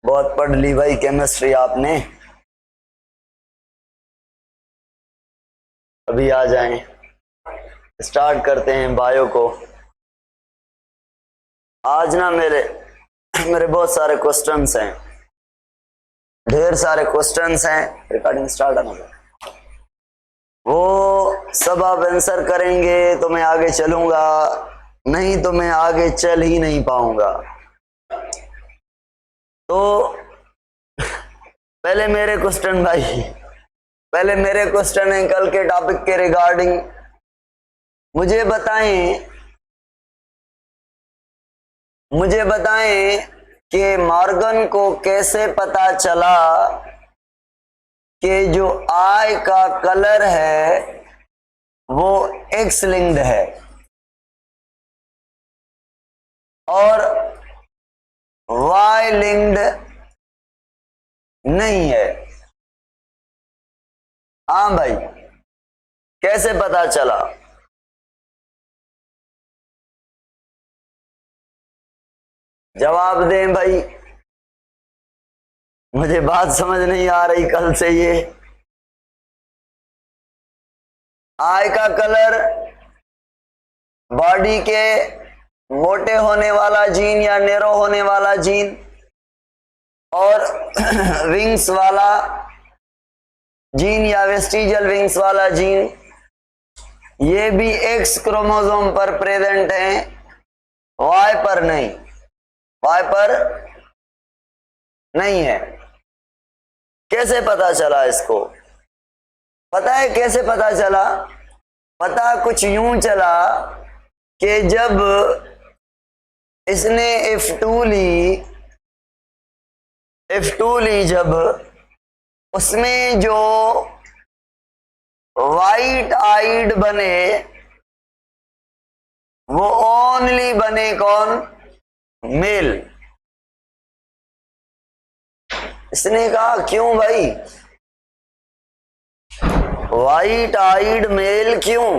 बहुत पढ़ ली भाई केमिस्ट्री आपने। अभी आ जाएं, स्टार्ट करते हैं बायो को। आज ना मेरे बहुत सारे क्वेश्चंस हैं, ढेर सारे क्वेश्चंस हैं। रिकॉर्डिंग स्टार्ट है, वो सब आप आंसर करेंगे तो मैं आगे चलूंगा, नहीं तो मैं आगे चल ही नहीं पाऊंगा। तो पहले मेरे क्वेश्चन भाई, पहले मेरे क्वेश्चन है कल के टॉपिक के रिगार्डिंग। मुझे बताएं कि मॉर्गन को कैसे पता चला कि जो आई का कलर है वो एक्स लिंक्ड है और वाई लिंक्ड नहीं है। हाँ भाई, कैसे पता चला? जवाब दें भाई, मुझे बात समझ नहीं आ रही कल से। ये आई का कलर बॉडी के मोटे होने वाला जीन या नेरो होने वाला जीन और विंग्स वाला जीन या वेस्टिजियल विंग्स वाला जीन, ये भी एक्स क्रोमोसोम पर प्रेजेंट हैं, वाई पर नहीं, वाई पर नहीं है। कैसे पता चला इसको? पता है कैसे पता चला? पता कुछ यूं चला कि जब इसने F2 ली, जब उसमें जो वाइट आइड बने वो ओनली बने कौन? मेल। इसने कहा क्यों भाई वाइट आइड मेल क्यों?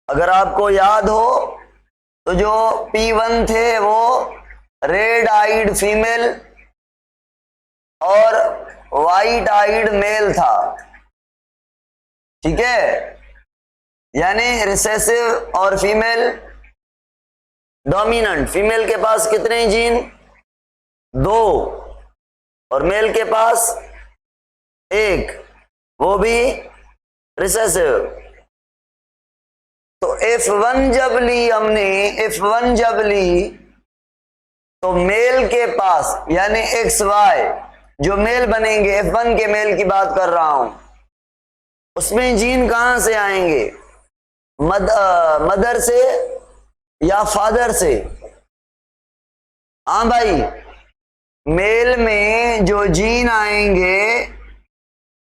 अगर आपको याद हो तो जो P1 थे वो रेड आइड फीमेल और वाइट आइड मेल था, ठीक है? यानी रिसेसिव और फीमेल डोमिनेंट। फीमेल के पास कितने जीन? 2 और मेल के पास 1, वो भी रिसेसिव। तो F1 जब ली हमने, F1 जब ली तो मेल के पास यानी XY जो मेल बनेंगे, F1 के मेल की बात कर रहा हूं, उसमें जीन कहां से आएंगे? मदर से या फादर से? हाँ भाई, मेल में जो जीन आएंगे,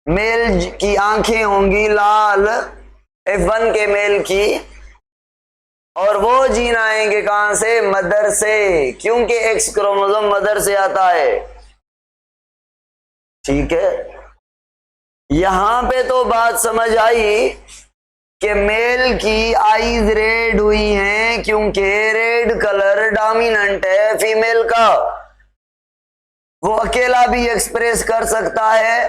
मेल की आंखें होंगी लाल F1 के मेल की, और वो जीन आएंगे कहां से? मदर से, क्योंकि एक्स क्रोमोसोम मदर से आता है, ठीक है? यहां पे तो बात समझ आई कि मेल की आईज रेड हुई हैं क्योंकि रेड कलर डोमिनेंट है फीमेल का, वो अकेला भी एक्सप्रेस कर सकता है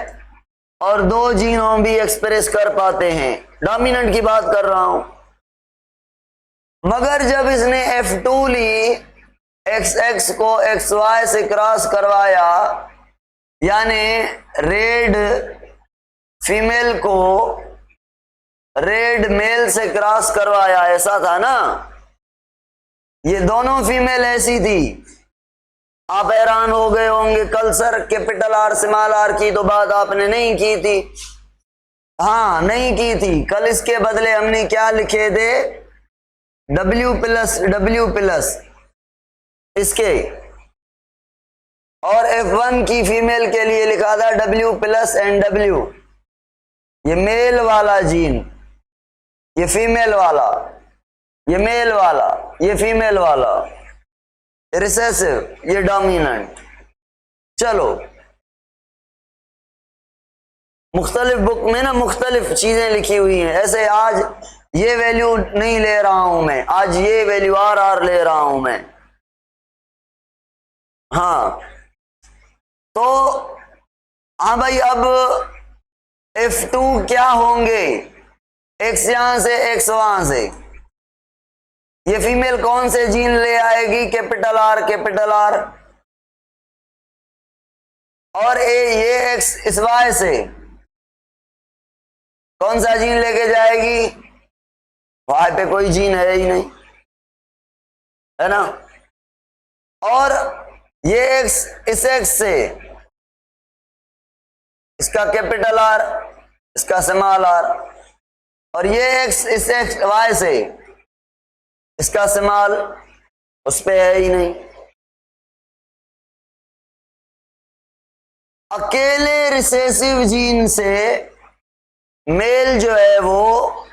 और 2 जीनों भी एक्सप्रेस कर पाते हैं। डोमिनेंट की बात कर रहा हूं। मगर जब इसने F2 ली, XX को XY से क्रॉस करवाया, यानी रेड फीमेल को रेड मेल से क्रॉस करवाया, ऐसा था ना? ये दोनों फीमेल ऐसी थी। आप हैरान हो गए होंगे, कल sir capital R small r की तो बात आपने नहीं की थी। हाँ, नहीं की थी। कल इसके बदले हमने क्या लिखे थे? W+W+ इसके, और F1 की फीमेल के लिए लिखा था W+ एंड W। ये मेल वाला जीन, ये फीमेल वाला, ये मेल वाला, ये फीमेल वाला, रिसेसिव, ये डोमिनेंट। चलो, मुख्तलिफ बुक में ना मुख्तलिफ चीजें लिखी हुई हैं। ऐसे आज ये वैल्यू नहीं ले रहा हूं मैं, आज ये वैल्यू आर ले रहा हूं मैं। हाँ तो हाँ भाई, अब F2 क्या होंगे, X यहां से X वहां से, ये फीमेल कौन से जीन ले आएगी, कैपिटल R कैपिटल R, और ये X इस Y से कौन सा जीन लेके जाएगी, Y पे कोई जीन है ही नहीं, है ना, और ये X इस X से, इसका कैपिटल R इसका स्मॉल r, और ये X इस X Y से, इसका स्मॉल, उस पे है ही नहीं। अकेले रिसेसिव जीन से मेल जो है वो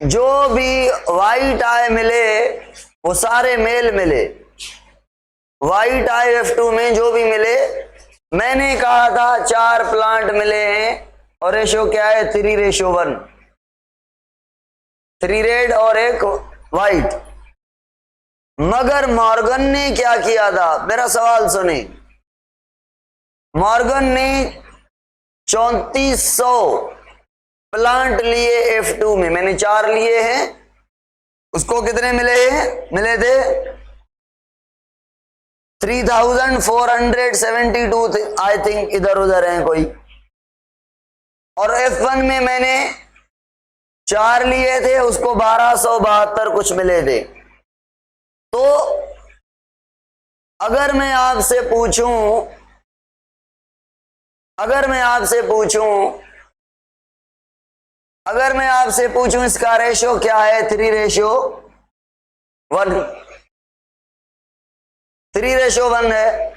जो भी वाइट आई मिले वो सारे मेल मिले, वाइट आई F2 में जो भी मिले, मैंने कहा था 4 प्लांट मिले हैं और रेशो क्या है 3:1, 3 रेड और 1 वाइट। मगर मॉर्गन ने क्या किया था, मेरा सवाल सुने, मॉर्गन ने 3400 प्लांट लिए F2 में, मैंने 4 लिए हैं, उसको कितने मिले हैं, मिले थे 3472 आई थिंक, इधर उधर हैं कोई, और F1 में मैंने 4 लिए थे, उसको 1272 कुछ मिले थे। तो अगर मैं आपसे पूछूं इसका रेशो क्या है, 3:1, 3:1 है,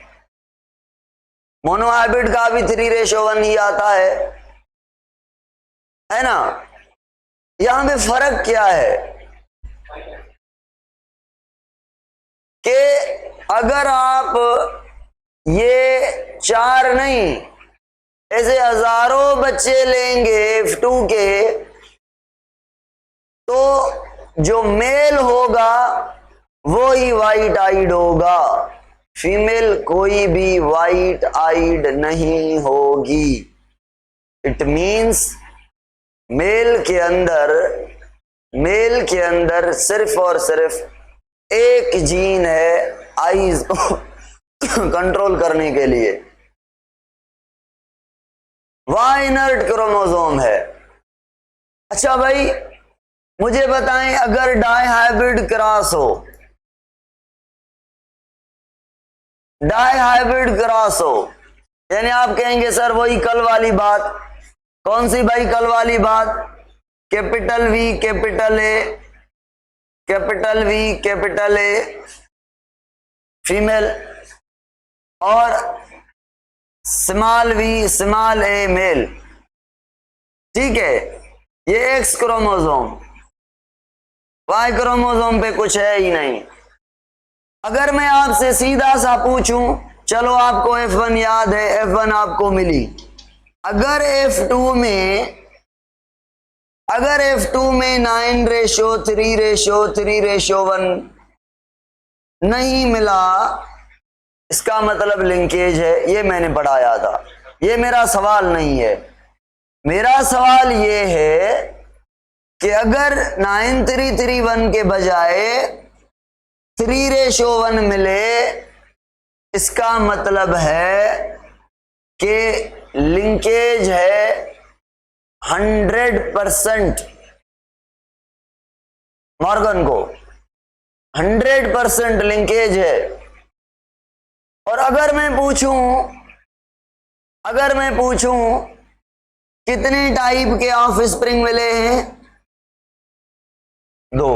मोनोहाइब्रिड का भी 3:1 ही आता है ना। यहां पे फर्क क्या है कि अगर आप ये 4 नहीं ऐसे हजारों बच्चे लेंगे F2 के, तो जो मेल होगा वो ही वाइट आइड होगा, फीमेल कोई भी वाइट आइड नहीं होगी। इट मीन्स मेल के अंदर सिर्फ और सिर्फ एक जीन है आईज को कंट्रोल करने के लिए, वाई इनर्ट क्रोमोसोम है। अच्छा भाई मुझे बताएं, अगर डाई हाइब्रिड क्रॉस हो, यानी आप कहेंगे सर वही कल वाली बात, कौन सी भाई कल वाली बात, capital V capital A, capital V capital A female और small v small a male, ठीक है, ये X क्रोमोसोम, Y क्रोमोसोम पे कुछ है ही नहीं। अगर मैं आपसे सीधा सा पूछूं, चलो आपको F1 याद है, F1 आपको मिली, अगर F2 में 9:3:3:1 नहीं मिला, इसका मतलब लिंकेज है, ये मैंने पढ़ाया था, ये मेरा सवाल नहीं है। मेरा सवाल ये है कि अगर 9:3:1 के बजाय 3:1 मिले, इसका मतलब है कि लिंकेज है 100%, मॉर्गन को 100% लिंकेज है। और अगर मैं पूछूं कितने टाइप के ऑफस्प्रिंग मिले हैं, 2,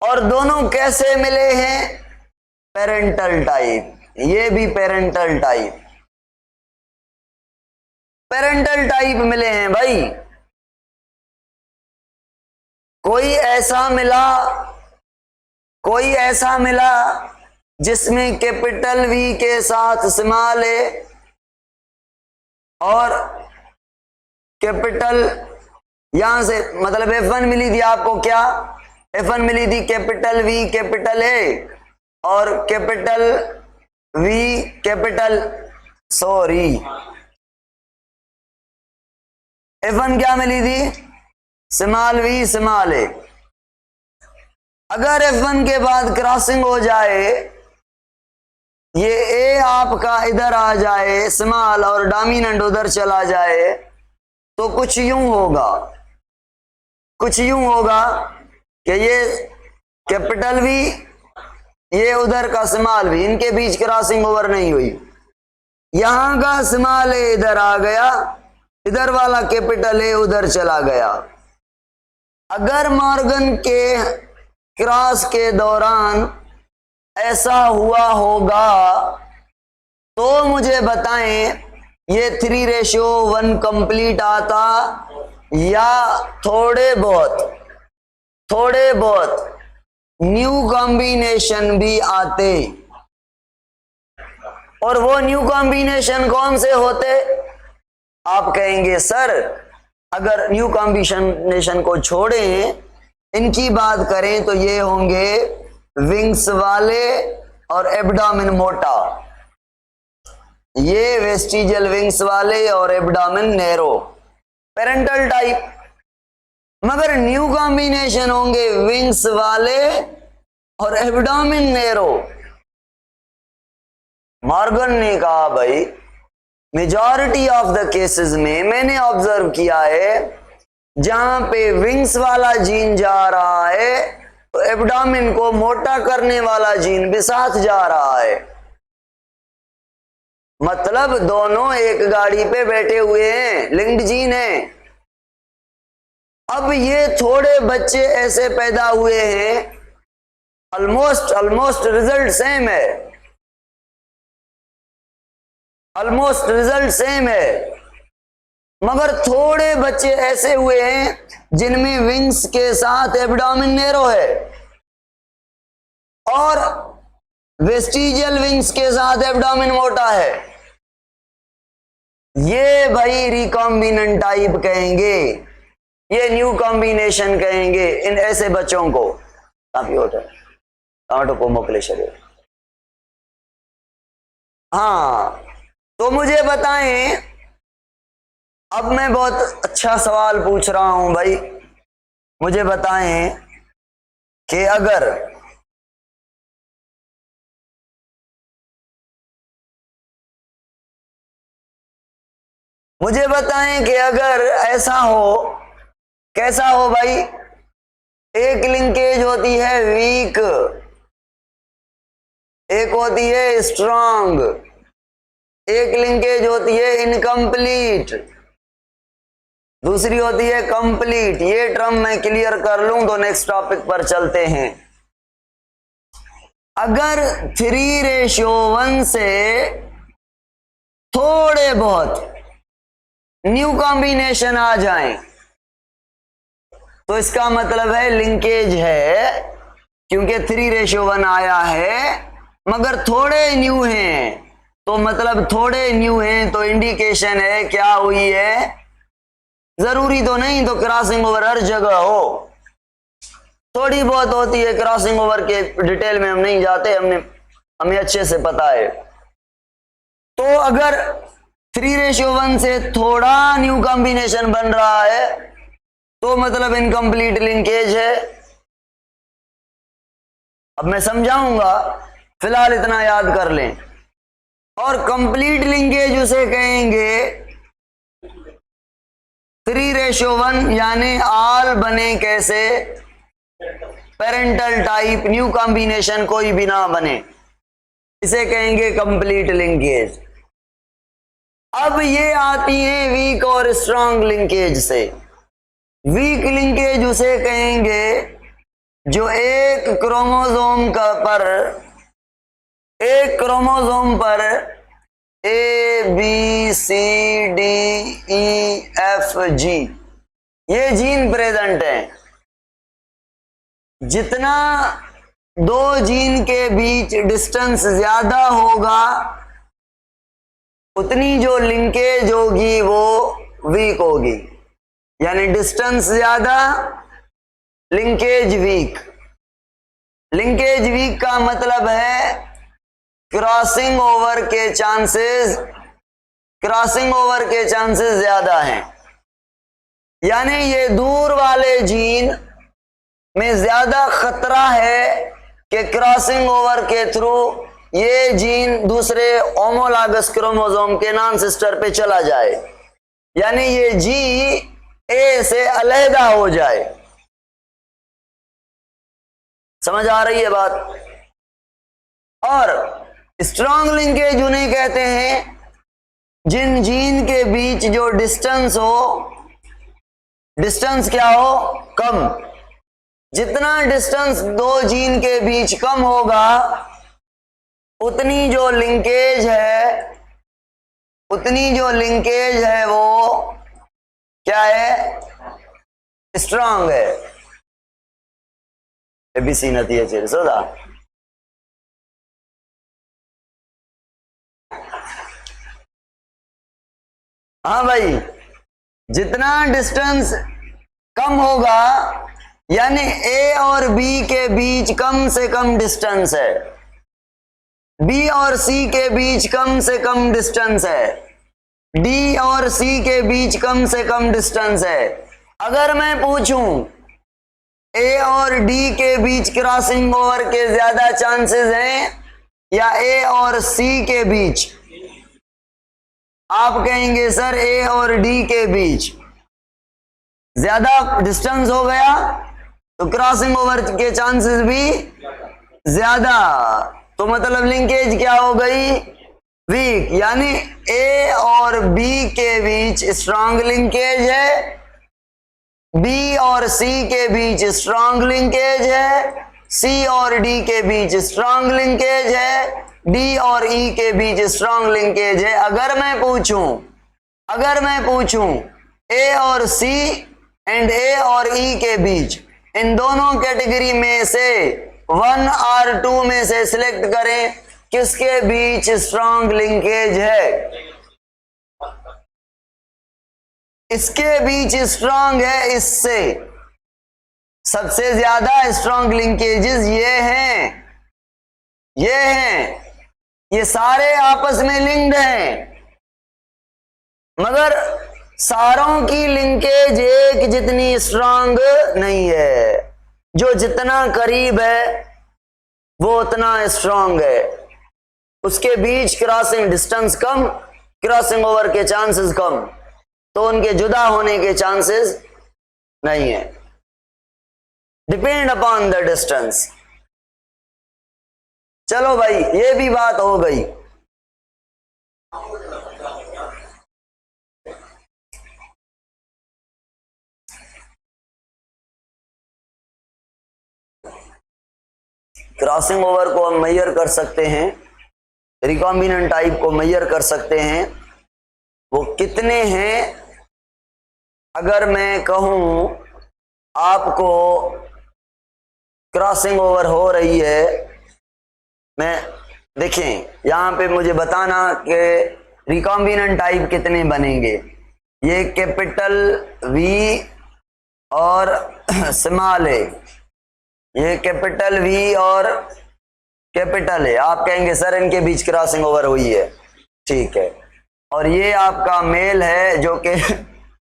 और दोनों कैसे मिले हैं, पेरेंटल टाइप, ये भी पेरेंटल टाइप मिले हैं भाई। कोई ऐसा मिला जिसमें कैपिटल V के साथ स्मॉल a और कैपिटल, यहां से मतलब F1 मिली थी आपको क्या, F1 मिली थी कैपिटल V कैपिटल A और capital V capital sorry F1 क्या मिली थी? Small V small A। अगर F1 के बाद क्रॉसिंग हो जाए, ये A आपका इधर आ जाए स्मॉल और डोमिनेंट उधर चला जाए, तो कुछ यूं होगा कि ये कैपिटल V, ये उधर का स्मॉल V, इनके बीच क्रॉसिंग ओवर नहीं हुई। यहां का स्मॉल A इधर आ गया, इधर वाला कैपिटल A उधर चला गया। अगर मॉर्गन के क्रॉस के दौरान ऐसा हुआ होगा तो मुझे बताएं, ये 3:1 कंप्लीट आता या थोड़े बहुत न्यू कॉम्बिनेशन भी आते। और वो न्यू कॉम्बिनेशन कौन से होते? आप कहेंगे सर अगर न्यू कॉम्बिनेशन को छोड़ें, इनकी बात करें तो ये होंगे विंग्स वाले और एब्डोमेन मोटा, ये वेस्टिजियल विंग्स वाले और एब्डोमेन नैरो, पेरेंटल टाइप। मगर न्यू कॉम्बिनेशन होंगे विंग्स वाले और एब्डोमेन नैरो। मॉर्गन ने कहा भाई मेजॉरिटी ऑफ द केसेस में मैंने ऑब्जर्व किया है जहां पे विंग्स वाला जीन जा रहा है तो एब्डोमेन को मोटा करने वाला जीन भी साथ जा रहा है। मतलब दोनों एक गाड़ी पे बैठे हुए हैं, लिंक्ड जीन है। अब ये थोड़े बच्चे ऐसे पैदा हुए हैं, ऑलमोस्ट रिजल्ट सेम है, मगर थोड़े बच्चे ऐसे हुए हैं जिनमें विंग्स के साथ एब्डोमेन नैरो है और वेस्टिजियल विंग्स के साथ एब्डोमेन मोटा है। ये भाई रिकॉम्बिनेंट टाइप कहेंगे, ये न्यू कॉम्बिनेशन कहेंगे इन ऐसे बच्चों को। हाँ, तो मुझे बताएं, अब मैं बहुत अच्छा सवाल पूछ रहा हूं भाई, मुझे बताएं कि अगर ऐसा हो, कैसा हो भाई? एक लिंकेज होती है वीक, एक होती है स्ट्रांग, एक लिंकेज होती है इनकम्प्लीट, दूसरी होती है कंप्लीट। ये टर्म मैं क्लियर कर लूं तो नेक्स्ट टॉपिक पर चलते हैं। अगर 3:1 से थोड़े बहुत न्यू कॉम्बिनेशन आ जाएं तो इसका मतलब है लिंकेज है, क्योंकि 3:1 आया है मगर थोड़े न्यू हैं, तो मतलब थोड़े न्यू हैं तो इंडिकेशन है क्या हुई है? जरूरी तो नहीं तो क्रॉसिंग ओवर हर जगह हो, थोड़ी बहुत होती है क्रॉसिंग ओवर के डिटेल में हम नहीं जाते, हमें अच्छे से पता है। तो अगर 3:1 से थोड़ा न्यू कॉम्बिनेशन बन रहा है तो मतलब इनकम्प्लीट लिंकेज है। अब मैं समझाऊंगा, फिलहाल इतना याद कर लें। और कंप्लीट लिंकेज उसे कहेंगे 3:1, यानी ऑल बने कैसे? पेरेंटल टाइप, न्यू कॉम्बिनेशन कोई भी ना बने, इसे कहेंगे कंप्लीट लिंकेज। अब ये आती है वीक और स्ट्रांग लिंकेज से। वीक लिंकेज उसे कहेंगे जो एक क्रोमोसोम पर ABCDEFG ये जीन प्रेजेंट है। जितना दो जीन के बीच डिस्टेंस ज्यादा होगा उतनी जो लिंकेज होगी वो वीक होगी, यानी डिस्टेंस ज्यादा लिंकेज वीक। लिंकेज वीक का मतलब है क्रॉसिंग ओवर के चांसेस ज्यादा हैं, यानी ये दूर वाले जीन में ज्यादा खतरा है कि क्रॉसिंग ओवर के थ्रू ये जीन दूसरे होमोलॉगस क्रोमोसोम के नॉन सिस्टर पे चला जाए, यानी ये जी ए से अलहदा हो जाए। समझ आ रही है बात? और स्ट्रॉन्ग लिंकेज उन्हें कहते हैं जिन जीन के बीच जो डिस्टेंस क्या हो, कम। जितना डिस्टेंस दो जीन के बीच कम होगा उतनी जो लिंकेज है वो क्या है? स्ट्रांग है। एबीसी नती है सोदा। हाँ भाई, जितना डिस्टेंस कम होगा, यानी ए और बी के बीच कम से कम डिस्टेंस है, बी और सी के बीच कम से कम डिस्टेंस है, डी और सी के बीच कम से कम डिस्टेंस है। अगर मैं पूछूं ए और डी के बीच क्रॉसिंग ओवर के ज्यादा चांसेस हैं या ए और सी के बीच, आप कहेंगे सर ए और डी के बीच ज्यादा डिस्टेंस हो गया तो क्रॉसिंग ओवर के चांसेस भी ज्यादा, तो मतलब लिंकेज क्या हो गई? वीक। यानी ए और बी के बीच स्ट्रॉन्ग लिंकेज है, बी और सी के बीच स्ट्रॉन्ग लिंकेज है, सी और डी के बीच स्ट्रॉन्ग लिंकेज है, डी और ई के बीच स्ट्रॉन्ग लिंकेज है। अगर मैं पूछूं ए और सी एंड ए और ई के बीच, इन दोनों कैटेगरी में से 1 और 2 में से सिलेक्ट करें किसके बीच स्ट्रॉन्ग लिंकेज है? इसके बीच स्ट्रॉन्ग है। इससे सबसे ज्यादा स्ट्रॉन्ग लिंकेजेस ये सारे आपस में लिंक्ड हैं, मगर सारों की लिंकेज एक जितनी स्ट्रॉन्ग नहीं है। जो जितना करीब है वो उतना स्ट्रॉन्ग है, उसके बीच क्रॉसिंग डिस्टेंस कम, क्रॉसिंग ओवर के चांसेस कम, तो उनके जुदा होने के चांसेस नहीं है। Depend upon the distance. चलो भाई, ये भी बात हो गई। क्रॉसिंग ओवर को हम मेजर कर सकते हैं, रिकॉम्बिनेंट टाइप को मेजर कर सकते हैं। वो कितने हैं? अगर मैं कहूं आपको क्रॉसिंग ओवर हो रही है, मैं देखें यहां पे मुझे बताना कि रिकॉम्बिनेंट टाइप कितने बनेंगे। ये कैपिटल वी और स्मॉल है, ये कैपिटल वी और कैपिटल है। आप कहेंगे सर इनके बीच क्रॉसिंग ओवर हुई है, ठीक है। और ये आपका मेल है जो कि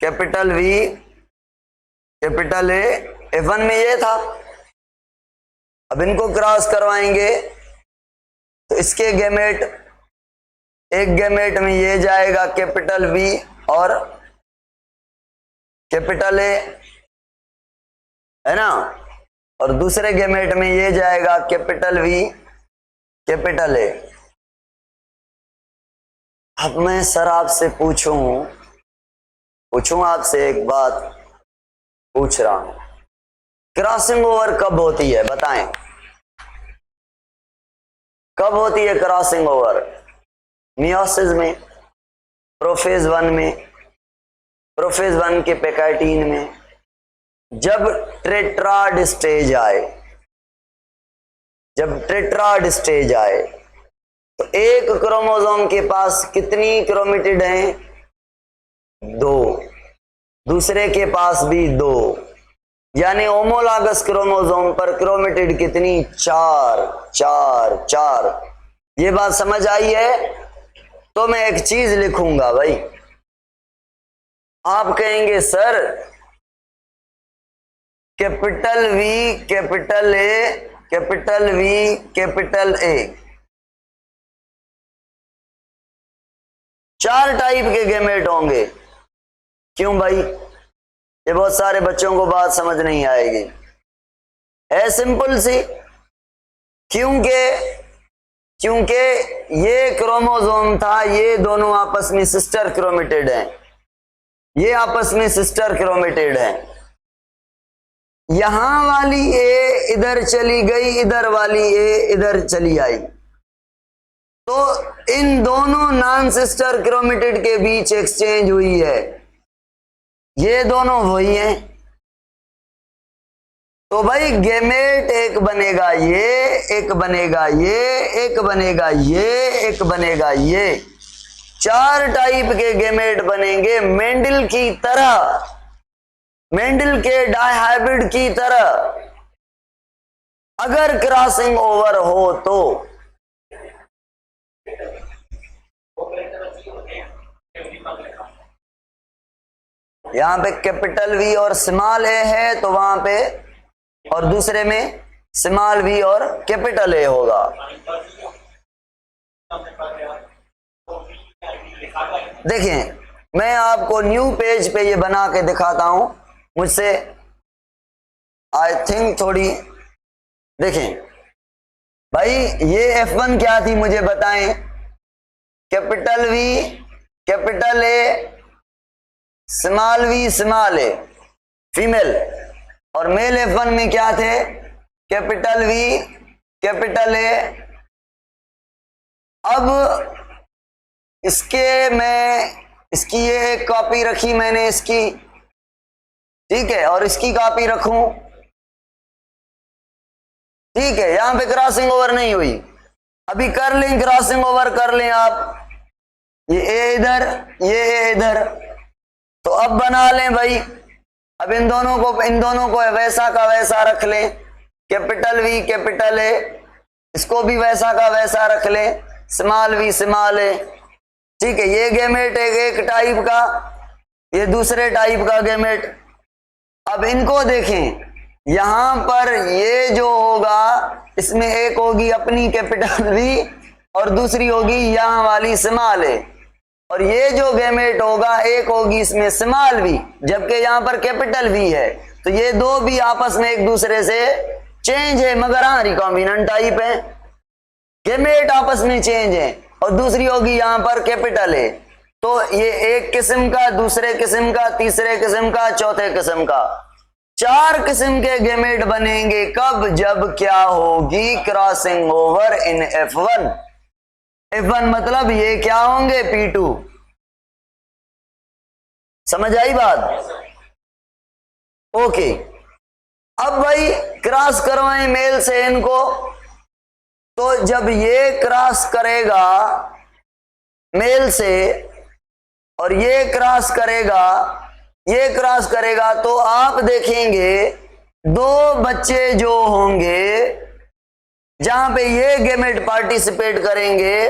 capital V capital A, F1 में ये था। अब इनको क्रॉस करवाएंगे तो इसके गैमेट, एक गैमेट में ये जाएगा कैपिटल वी और कैपिटल ए, है ना, और दूसरे गैमेट में ये जाएगा कैपिटल वी कैपिटल ए। अब मैं सर आपसे पूछूं आपसे एक बात पूछ रहा हूं, क्रॉसिंग ओवर कब होती है? बताएं, कब होती है क्रॉसिंग ओवर? मियोसिस में, प्रोफेज 1 में, प्रोफेज 1 के पैकाइटीन में, जब टेट्राड स्टेज आए, तो एक क्रोमोसोम के पास कितनी क्रोमेटिड हैं? 2, दूसरे के पास भी 2, यानी होमोलॉगस क्रोमोसोम पर क्रोमेटिड कितनी? 4 4 4। ये बात समझ आई है? तो मैं एक चीज लिखूंगा भाई, आप कहेंगे sir capital V capital A capital V capital A, 4 type के गैमेट होंगे। क्यों भाई? ये बहुत सारे बच्चों को बात समझ नहीं आएगी। है सिंपल सी, क्योंकि ये क्रोमोसोम था, ये दोनों आपस में सिस्टर क्रोमेटिड हैं, ये आपस में सिस्टर क्रोमेटिड हैं। यहां वाली ए इधर चली गई, इधर वाली ए इधर चली आई, तो इन दोनों नॉन सिस्टर क्रोमेटिड के बीच एक्सचेंज हुई है। ये दोनों वही हैं, तो भाई गैमेट एक बनेगा, ये एक बनेगा, ये एक बनेगा, ये एक बनेगा, ये 4 टाइप के गैमेट बनेंगे मेंडल की तरह, मेंडल के डायहाइब्रिड की तरह। अगर क्रॉसिंग ओवर हो तो यहां पे कैपिटल वी और स्मॉल ए है, तो वहां पे और दूसरे में स्मॉल वी और कैपिटल ए होगा। देखें, मैं आपको न्यू पेज पे ये बना के दिखाता हूं, मुझसे आई थिंक थोड़ी देखें भाई, ये F1 क्या थी मुझे बताएं? Capital V capital A small V small a female, और मेल F1 में क्या थे? Capital V capital A. अब इसकी ये एक कॉपी रखी मैंने इसकी, ठीक है, और इसकी कॉपी रखूं, ठीक है, यहां पे क्रॉसिंग ओवर नहीं हुई। अभी कर लें, क्रॉसिंग ओवर कर लें आप, ये ए इधर, ये ए इधर, तो अब बना लें भाई। अब इन दोनों को वैसा का वैसा रख लें, कैपिटल वी कैपिटल ए, इसको भी वैसा का वैसा रख लें, स्मॉल वी स्मॉल ए, ठीक है। ये गैमेट एक टाइप का, ये दूसरे टाइप का गैमेट। अब इनको देखें, यहां पर ये जो होगा इसमें एक होगी अपनी कैपिटल वी और दूसरी होगी यहां वाली स्मॉल ए, और ये जो गैमेट होगा एक होगी इसमें स्मॉल वी, जबकि यहां पर कैपिटल वी है। तो ये दो भी आपस में एक दूसरे से चेंज है, मगर हाँ रिकॉम्बिनेंट टाइप है, गैमेट आपस में चेंज है। और दूसरी होगी यहां पर कैपिटल है। तो ये एक किस्म का, दूसरे किस्म का, तीसरे किस्म का, चौथे किस्म का, 4 किस्म के गैमेट बनेंगे। कब? जब क्या होगी? Crossing over in F1। F1 मतलब ये क्या होंगे? P2। समझ आई बात? ओके। अब भाई क्रॉस करवाएं मेल से इनको, तो जब ये क्रॉस करेगा मेल से और ये क्रॉस करेगा, ये क्रॉस करेगा, तो आप देखेंगे 2 बच्चे जो होंगे जहां पे ये गैमेट पार्टिसिपेट करेंगे,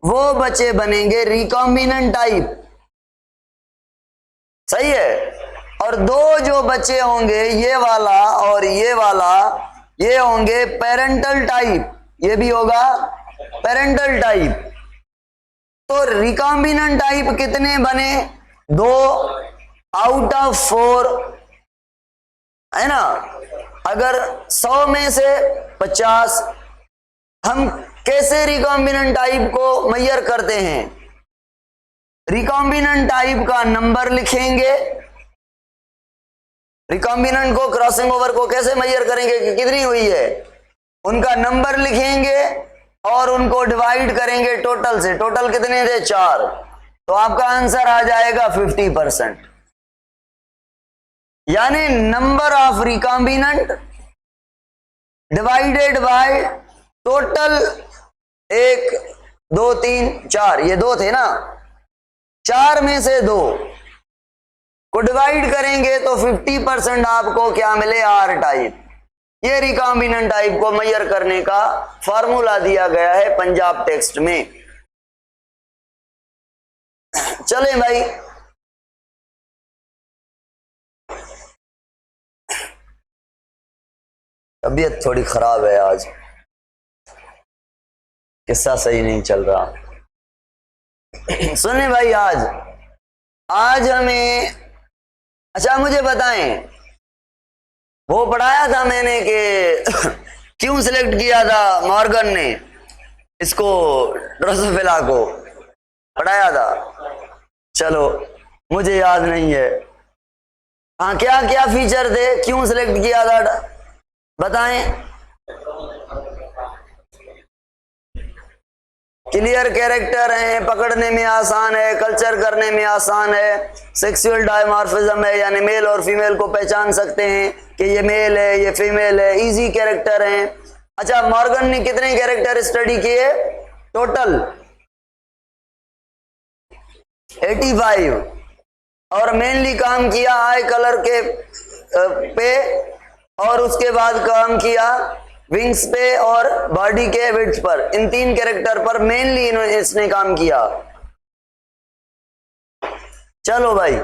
वो बच्चे बनेंगे रिकॉम्बिनेंट टाइप, सही है। और 2 जो बच्चे होंगे, ये वाला और ये वाला, ये होंगे पेरेंटल टाइप, ये भी होगा पेरेंटल टाइप। तो रिकॉम्बिनेंट टाइप कितने बने? 2 आउट ऑफ 4, है ना। अगर 100 में से 50, हम कैसे रिकॉम्बिनेंट टाइप को मेजर करते हैं? रिकॉम्बिनेंट टाइप का नंबर लिखेंगे, रिकॉम्बिनेंट को, क्रॉसिंग ओवर को कैसे मेजर करेंगे कि कितनी हुई है? उनका नंबर लिखेंगे और उनको डिवाइड करेंगे टोटल से। टोटल कितने थे? 4, तो आपका आंसर आ जाएगा 50%। यानी number of recombinant divided by total 1 2 3 4, ये 2 थे ना, 4 में से 2, को डिवाइड करेंगे तो 50% आपको क्या मिले, आर टाइप। ये रिकॉम्बिनेंट टाइप को मेजर करने का फॉर्मूला दिया गया है पंजाब टेक्स्ट में। चलें भाई, तबीयत थोड़ी खराब है आज, किस्सा सही नहीं चल रहा। सुने भाई, आज हमें, अच्छा मुझे बताएं, वो पढ़ाया था मैंने कि क्यों सिलेक्ट किया था मॉर्गन ने इसको, ड्रोसोफिला को पढ़ाया था। चलो मुझे याद नहीं है। हाँ, क्या क्या फीचर थे, क्यों सिलेक्ट किया था, बताएं। क्लियर कैरेक्टर है, पकड़ने में आसान है, कल्चर करने में आसान है, सेक्सुअल डायमॉर्फिज्म है, यानी मेल और फीमेल को पहचान सकते हैं कि ये मेल है ये फीमेल है, इजी कैरेक्टर है। अच्छा, मॉर्गन ने कितने कैरेक्टर स्टडी किए टोटल, 85, और मेनली काम किया आई कलर के पे, और उसके बाद काम किया विंग्स पे और बॉडी के विड्थ पर। इन 3 कैरेक्टर पर मेनली इसने काम किया। चलो भाई,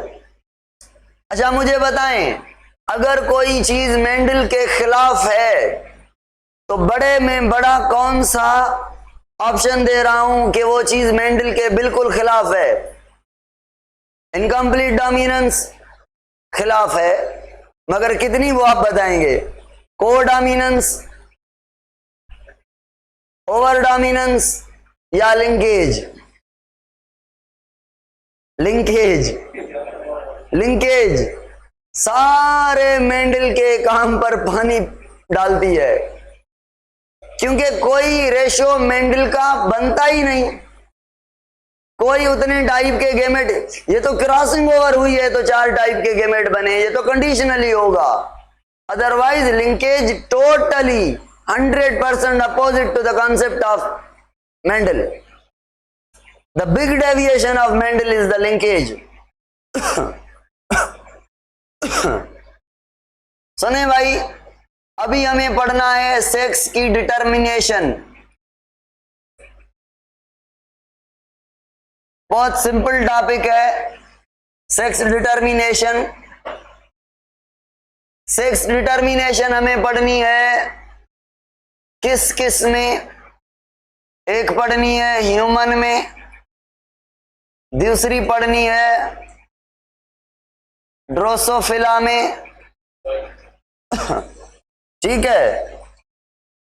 अच्छा मुझे बताएं, अगर कोई चीज मेंडल के खिलाफ है तो बड़े में बड़ा कौन सा ऑप्शन दे रहा हूं कि वो चीज मेंडल के बिल्कुल खिलाफ है। इनकम्प्लीट डोमिनेंस खिलाफ है, मगर कितनी वो आप बताएंगे। को डोमिनेंस, ओवर डोमिनेंस या लिंकेज। लिंकेज, लिंकेज सारे मेंडल के काम पर पानी डालती है, क्योंकि कोई रेशो मेंडल का बनता ही नहीं, कोई उतने टाइप के गेमेट, ये तो क्रॉसिंग ओवर हुई है तो 4 टाइप के गेमेट बने, ये तो कंडीशनली होगा। Otherwise linkage totally 100% opposite to the concept of Mendel. The big deviation of Mendel is the linkage. सुने भाई, अभी हमें पढ़ना है सेक्स की डिटर्मिनेशन। बहुत सिंपल टॉपिक है सेक्स डिटर्मिनेशन। सेक्स डिटर्मिनेशन हमें पढ़नी है किस किस में, एक पढ़नी है ह्यूमन में, दूसरी पढ़नी है ड्रोसोफिला में, ठीक है,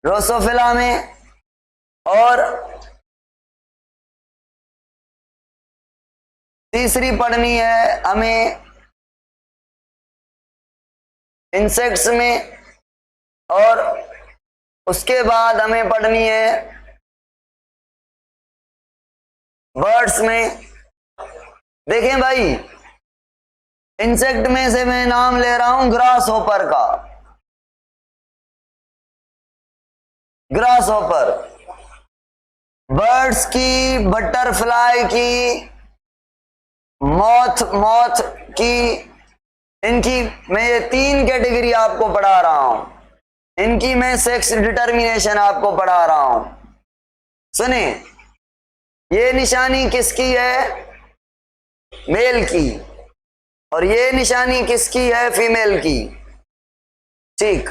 ड्रोसोफिला में, और तीसरी पढ़नी है हमें इंसेक्ट्स में, और उसके बाद हमें पढ़नी है बर्ड्स में। देखें भाई, इंसेक्ट में से मैं नाम ले रहा हूं ग्रास होपर का। ग्रास होपर, बर्ड्स की, बटरफ्लाई की, मॉथ की, इनकी मैं ये 3 कैटेगरी आपको पढ़ा रहा हूं, इनकी मैं सेक्स डिटर्मिनेशन आपको पढ़ा रहा हूं। सुने, ये निशानी किसकी है, मेल की, और ये निशानी किसकी है, फीमेल की। ठीक,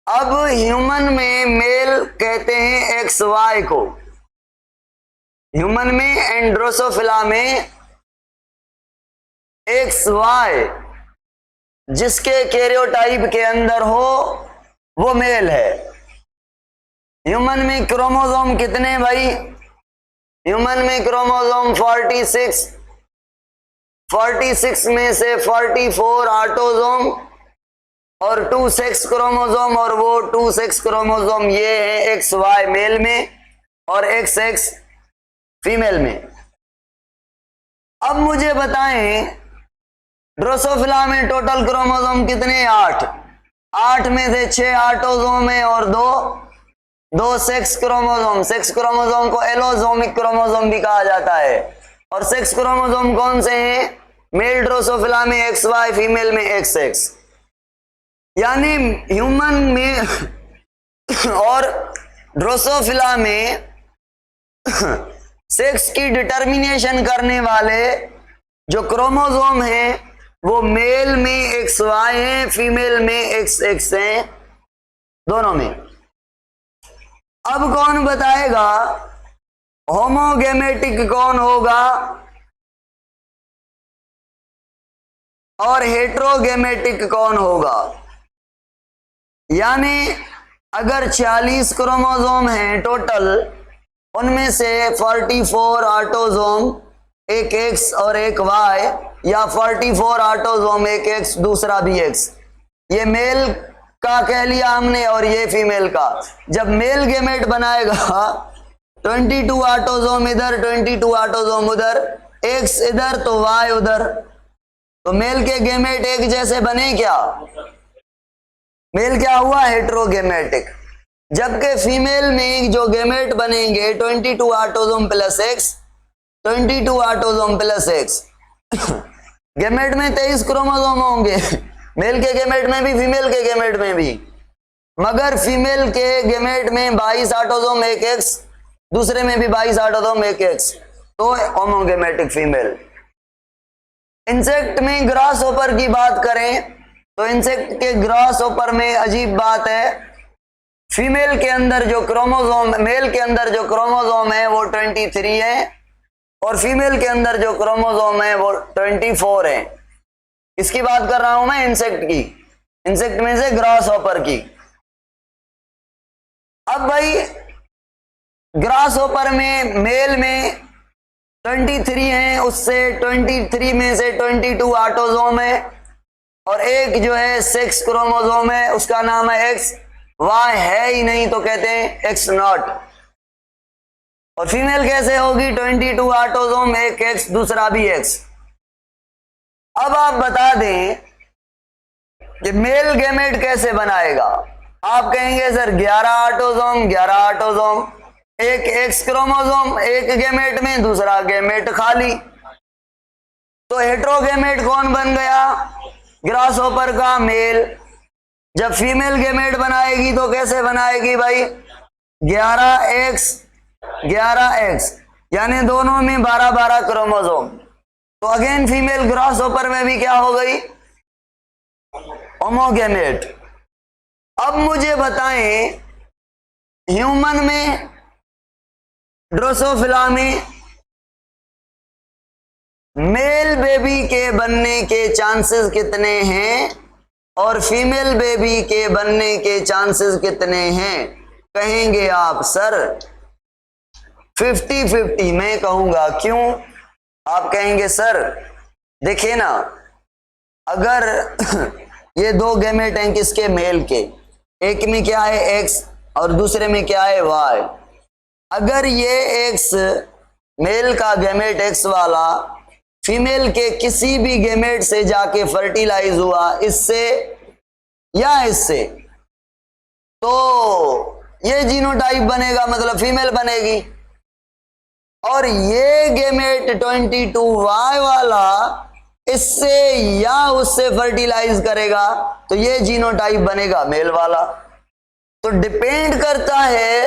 अब ह्यूमन में मेल कहते हैं XY को, ह्यूमन में, एंड ड्रोसोफिला में XY जिसके कैरियोटाइप के अंदर हो वो मेल है। ह्यूमन में क्रोमोसोम कितने भाई, ह्यूमन में क्रोमोसोम 46 में से 44 ऑटोसोम और 2 सेक्स क्रोमोसोम, और वो 2 सेक्स क्रोमोसोम ये है XY मेल में और XX फीमेल में। अब मुझे बताएं, ड्रोसोफिला में टोटल क्रोमोसोम कितने, 8 में से 6 ऑटोसोम है और 2 सेक्स क्रोमोसोम। सेक्स क्रोमोसोम को एलोसोमिक क्रोमोसोम भी कहा जाता है। और सेक्स क्रोमोसोम कौन से हैं, मेल ड्रोसोफिला में XY, फीमेल में XX। यानी ह्यूमन में और ड्रोसोफिला में सेक्स की डिटर्मिनेशन करने वाले जो क्रोमोसोम हैं वो मेल में XY हैं, फीमेल में XX हैं, दोनों में। अब कौन बताएगा होमोगेमेटिक कौन होगा और हेट्रोगेमेटिक कौन होगा? यानी अगर 40 क्रोमोसोम हैं टोटल, उनमें से 44 ऑटोसोम, एक X और एक Y, या 44 ऑटोसोम एक X दूसरा भी X, ये मेल का कह लिया हमने और ये फीमेल का। जब मेल गेमेट बनाएगा 22 ऑटोसोम इधर, 22 ऑटोसोम उधर, X इधर तो Y उधर, तो मेल के गेमेट एक जैसे बने क्या? मेल क्या हुआ? हेट्रोगेमेटिक। जबकि फीमेल में जो गेमेट बनेंगे 22 autosome plus X, 22 autosome plus X। Gamete में 23 क्रोमोसोम होंगे, मेल के गेमेट में भी, फीमेल के गेमेट में भी, मगर फीमेल के गेमेट में 22 ऑटोसोम एक X, दूसरे में भी 22 ऑटोसोम एक X, तो होमोगेमेटिक फीमेल। इंसेक्ट में ग्रास होपर की बात करें तो इंसेक्ट के ग्रास होपर में अजीब बात है, फीमेल के अंदर जो क्रोमोसोम, मेल के अंदर जो क्रोमोसोम है वो 23 है और फीमेल के अंदर जो क्रोमोसोम है वो 24 है। इसकी बात कर रहा हूं मैं इंसेक्ट की, इंसेक्ट में से ग्रास हॉपर की। अब भाई ग्रास हॉपर में मेल में 23 हैं, उससे 23 में से 22 ऑटोसोम है और एक जो है सेक्स क्रोमोसोम है, उसका नाम है X। Y है ही नहीं तो कहते हैं X नॉट। और फीमेल कैसे होगी? 22 ऑटोसोम एक X दूसरा भी X। अब आप बता दें कि मेल गेमेट कैसे बनाएगा? आप कहेंगे सर 11 ऑटोसोम, 11 ऑटोसोम, एक X क्रोमोसोम एक गेमेट में, दूसरा गेमेट खाली, तो हेट्रोगेमेट कौन बन गया? ग्रास हॉपर का मेल। जब फीमेल गेमेट बनाएगी तो कैसे बनाएगी भाई? 11X 11X, यानी दोनों में 12-12 क्रोमोसोम। तो अगेन फीमेल ग्रास हॉपर में भी क्या हो गई? होमोगेमेट। अब मुझे बताएं ह्यूमन में, ड्रोसोफिला में मेल बेबी के बनने के चांसेस कितने हैं और फीमेल बेबी के बनने के चांसेस कितने हैं? कहेंगे आप सर 50-50। मैं कहूंगा क्यों? आप कहेंगे सर देखिए ना, अगर ये दो गेमेट हैं किसके? मेल के, एक में क्या है X और दूसरे में क्या है Y। अगर ये X मेल का गेमेट X वाला फीमेल के किसी भी गेमेट से जाके फर्टिलाइज हुआ, इससे या इससे, तो ये जीनोटाइप बनेगा, मतलब फीमेल बनेगी। और ये गेमेट 22Y वाला इससे या उससे फर्टिलाइज करेगा तो ये जीनोटाइप बनेगा मेल वाला। तो डिपेंड करता है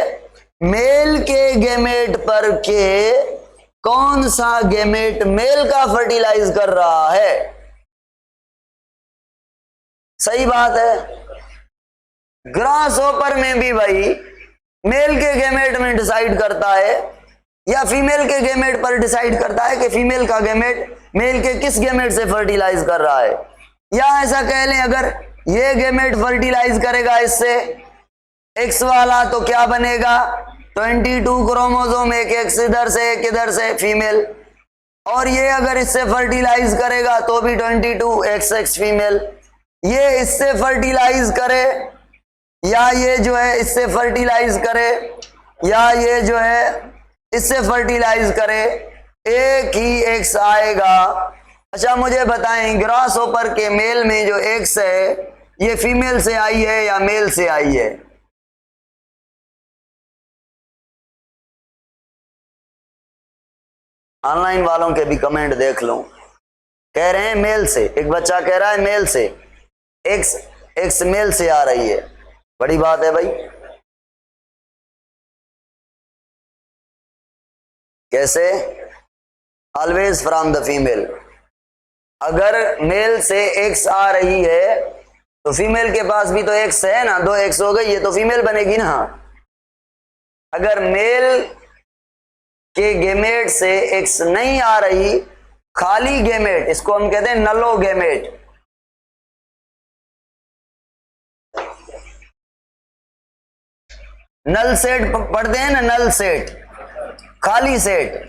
मेल के गेमेट पर के कौन सा गेमेट मेल का फर्टिलाइज कर रहा है। सही बात है। ग्रास हॉपर में भी भाई मेल के गेमेट में डिसाइड करता है या फीमेल के गेमेट पर डिसाइड करता है कि फीमेल का गेमेट मेल के किस गेमेट से फर्टिलाइज कर रहा है। या ऐसा कह लें अगर ये गेमेट फर्टिलाइज करेगा इससे X वाला तो क्या बनेगा? 22 क्रोमोसोम एक X इधर से एक इधर से फीमेल, और ये अगर इससे फर्टिलाइज करेगा तो भी 22 XX फीमेल। ये इससे फर्टिलाइज करे या ये जो है इससे फर्टिलाइज करे या ये जो है इससे फर्टिलाइज करे, एक ही X आएगा। अच्छा मुझे बताएं ग्रास हॉपर के मेल में जो X है ये फीमेल से आई है या मेल से आई है? ऑनलाइन वालों के भी कमेंट देख लो, कह रहे हैं मेल से, एक बच्चा कह रहा है मेल से, एक्स मेल से आ रही है, बड़ी बात है भाई। कैसे? Always from the female. अगर मेल से एक्स आ रही है तो फीमेल के पास भी तो एक्स है ना, 2 एक्स हो गई, ये तो फीमेल बनेगी ना। अगर मेल के गेमेट से एक्स नहीं आ रही, खाली गेमेट, इसको हम कहते हैं नलो गेमेट, नल सेट पढ़ते हैं ना, नल सेट, खाली सेट,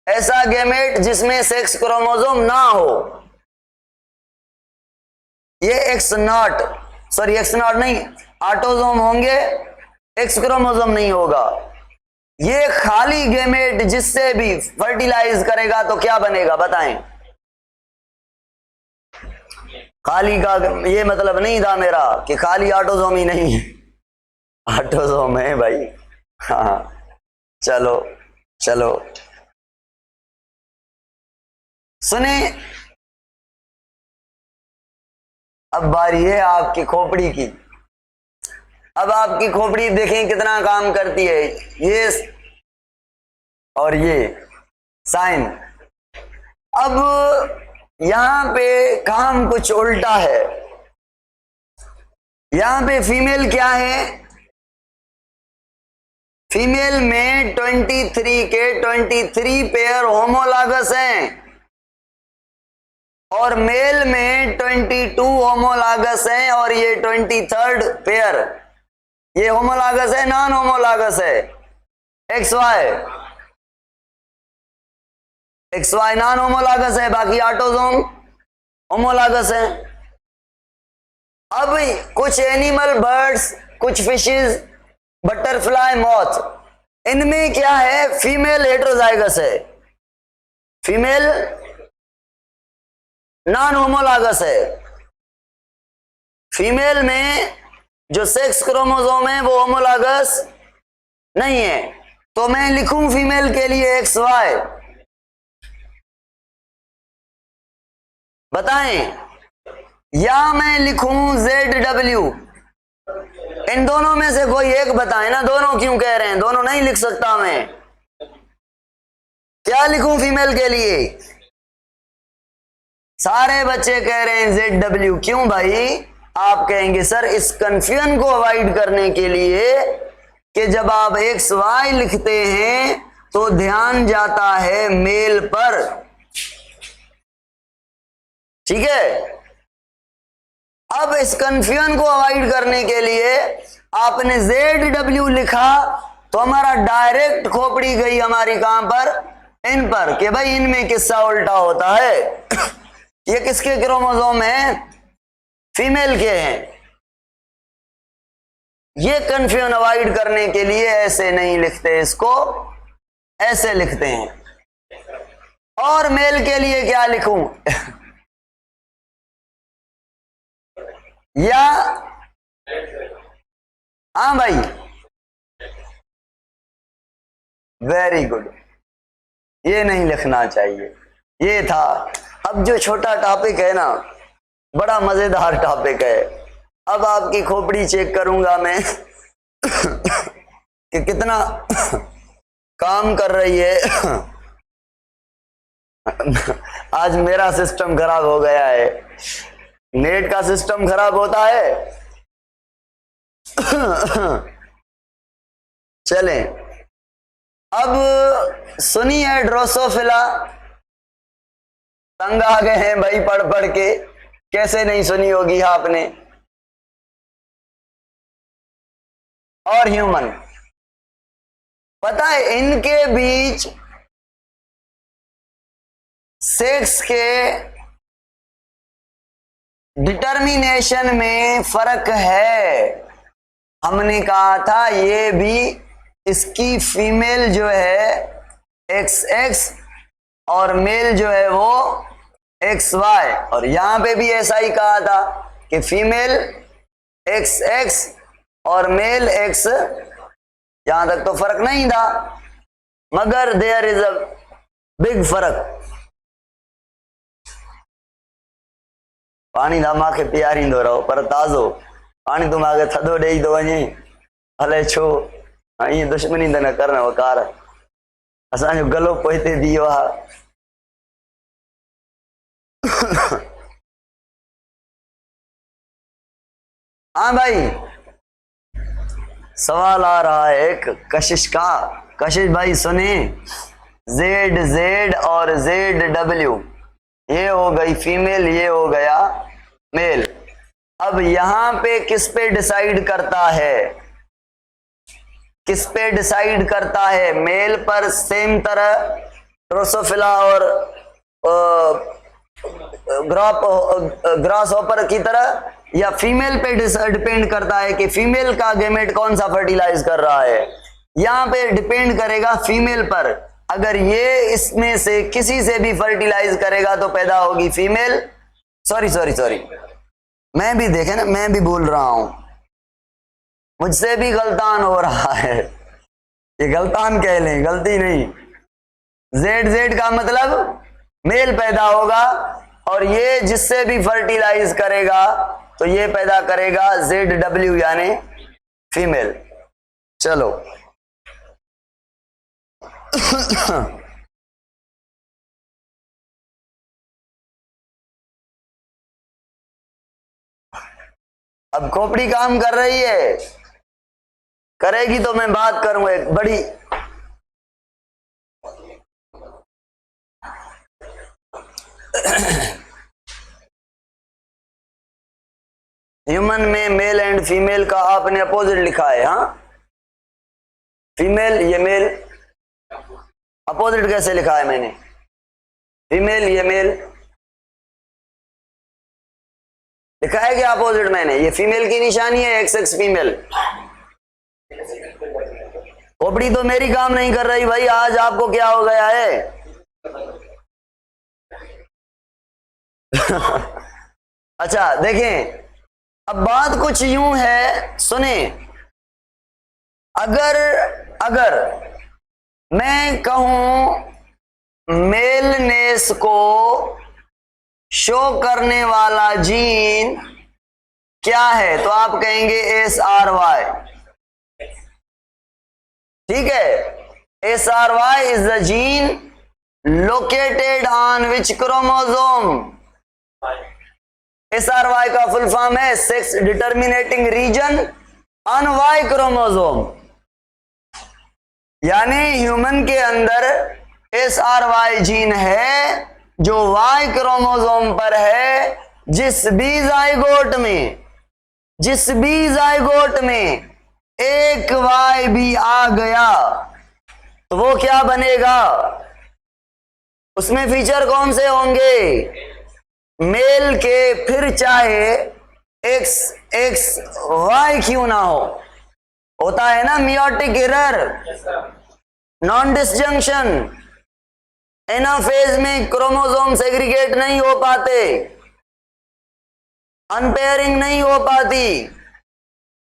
ऐसा गेमेट जिसमें सेक्स क्रोमोसोम ना हो, ये एक्स नॉट नहीं, ऑटोसोम होंगे, एक्स क्रोमोसोम नहीं होगा। ये खाली गेमेट जिससे भी फर्टिलाइज करेगा तो क्या बनेगा बताएं? खाली का ये मतलब नहीं था मेरा कि खाली ऑटोसोम ही नहीं है, ऑटोसोम है भाई। हाँ चलो चलो सुने, अब बारी है आपकी खोपड़ी की। अब आपकी खोपड़ी देखें कितना काम करती है, ये और ये साइन। अब यहां पे काम कुछ उल्टा है, यहां पे फीमेल क्या है, फीमेल में 23 के 23 पेयर होमोलॉगस हैं और मेल में 22 होमोलॉगस हैं, और ये 23rd पेयर ये होमोलॉगस है, नॉन होमोलॉगस है, XY नॉन होमोलॉगस है, बाकी ऑटोसोम होमोलॉगस है। अब कुछ एनिमल, बर्ड्स, कुछ फिशेस, बटरफ्लाई, मॉथ, इनमें क्या है, फीमेल हेटेरोजाइगस है, फीमेल नॉन होमोलॉगस है। फीमेल में जो सेक्स क्रोमोसोम है वो होमोलॉगस नहीं है, तो मैं लिखूं फीमेल के लिए XY, बताएं, या मैं लिखूं ZW? इन दोनों में से कोई एक बताएं ना, दोनों क्यों कह रहे हैं, दोनों नहीं लिख सकता मैं, क्या लिखूं फीमेल के लिए? सारे बच्चे कह रहे हैं ZW। क्यों भाई? आप कहेंगे सर इस कंफ्यूजन को अवॉइड करने के लिए कि जब आप XY लिखते हैं तो ध्यान जाता है मेल पर, ठीक है। अब इस कंफ्यूजन को अवॉइड करने के लिए आपने ZW लिखा तो हमारा डायरेक्ट खोपड़ी गई हमारी कहां पर, इन पर, कि भाई इनमें किस्सा उल्टा होता है, ये किसके क्रोमोसोम हैं, फीमेल के हैं। ये कंफ्यूजन अवॉइड करने के लिए ऐसे नहीं लिखते, इसको ऐसे लिखते हैं। और मेल के लिए क्या लिखूं? या हाँ भाई, वेरी गुड, ये नहीं लिखना चाहिए, ये था। अब जो छोटा टॉपिक है ना, बड़ा मजेदार टॉपिक है। अब आपकी खोपड़ी चेक करूंगा मैं कि कितना काम कर रही है। आज मेरा सिस्टम खराब हो गया है, नेट का सिस्टम खराब होता है। चलें, अब सुनिए ड्रोसोफिला, तंग आ गए हैं भाई पढ़ पढ़ के, कैसे नहीं सुनी होगी आपने। और ह्यूमन, पता है इनके बीच सेक्स के डिटर्मिनेशन में फर्क है। हमने कहा था ये भी, इसकी फीमेल जो है XX और मेल जो है वो XY, और यहां पे भी ऐसा ही कहा था कि फीमेल XX और मेल X, यहां तक तो फर्क नहीं था, मगर देयर इज अ बिग फर्क। पानी तव्हांखे पीआरींदो रहो पर ताज़ो पानी तव्हांखे थधो ॾेई थो वञे हले छो ईअं दुश्मनी त न कर वकार असांजो गलो पोइते थी वियो आहे हाँ भाई सवाल आ रहा है एक कशिश का। कशिश भाई सुने, जेड जेड और जेड डब्ल्यू ये हो गई फीमेल ये हो गया मेल। अब यहां पे किस पे डिसाइड करता है, किस पे डिसाइड करता है? मेल पर सेम तरह ड्रोसोफिला और ग्रास हॉपर की तरह, या फीमेल पे डिपेंड करता है कि फीमेल का गैमेट कौन सा फर्टिलाइज कर रहा है? यहां पे डिपेंड करेगा फीमेल पर। अगर ये इसमें से किसी से भी फर्टिलाइज करेगा तो पैदा होगी फीमेल। सॉरी मैं भी देखे ना, मैं भी बोल रहा हूं, मुझसे भी गलतान हो रहा है, ये गलतान कह लें, गलती नहीं। जेड जेड का मतलब मेल पैदा होगा और ये जिससे भी फर्टिलाइज करेगा तो ये पैदा करेगा जेड डब्ल्यू यानी फीमेल। चलो अब खोपड़ी काम कर रही है, करेगी तो मैं बात करूंगा एक बड़ी। ह्यूमन में मेल एंड फीमेल का आपने अपोजिट लिखा है। हाँ, फीमेल ये मेल, अपोजिट कैसे लिखा है मैंने? फीमेल ये मेल लिखा है क्या अपोजिट मैंने? ये फीमेल की निशानी है, एक्स एक्स फीमेल। खोपड़ी तो मेरी काम नहीं कर रही भाई, आज आपको क्या हो गया है? अच्छा देखें, अब बात कुछ यूं है, सुने। अगर मैं कहूं मेलनेस को शो करने वाला जीन क्या है तो आप कहेंगे SRY। ठीक है, SRY is the gene located on which chromosome? SRY का फुल फॉर्म है sex determining region on Y chromosome. यानी ह्यूमन के अंदर SRY जीन है जो वाई क्रोमोसोम पर है। जिस भी जाइगोट में एक वाई भी आ गया तो वो क्या बनेगा? उसमें फीचर कौन से होंगे? मेल के, फिर चाहे एक्स वाई क्यों ना हो। होता है ना meiotic error, non disjunction, anaphase में क्रोमोसोम सेग्रीगेट नहीं हो पाते, अनपेयरिंग नहीं हो पाती,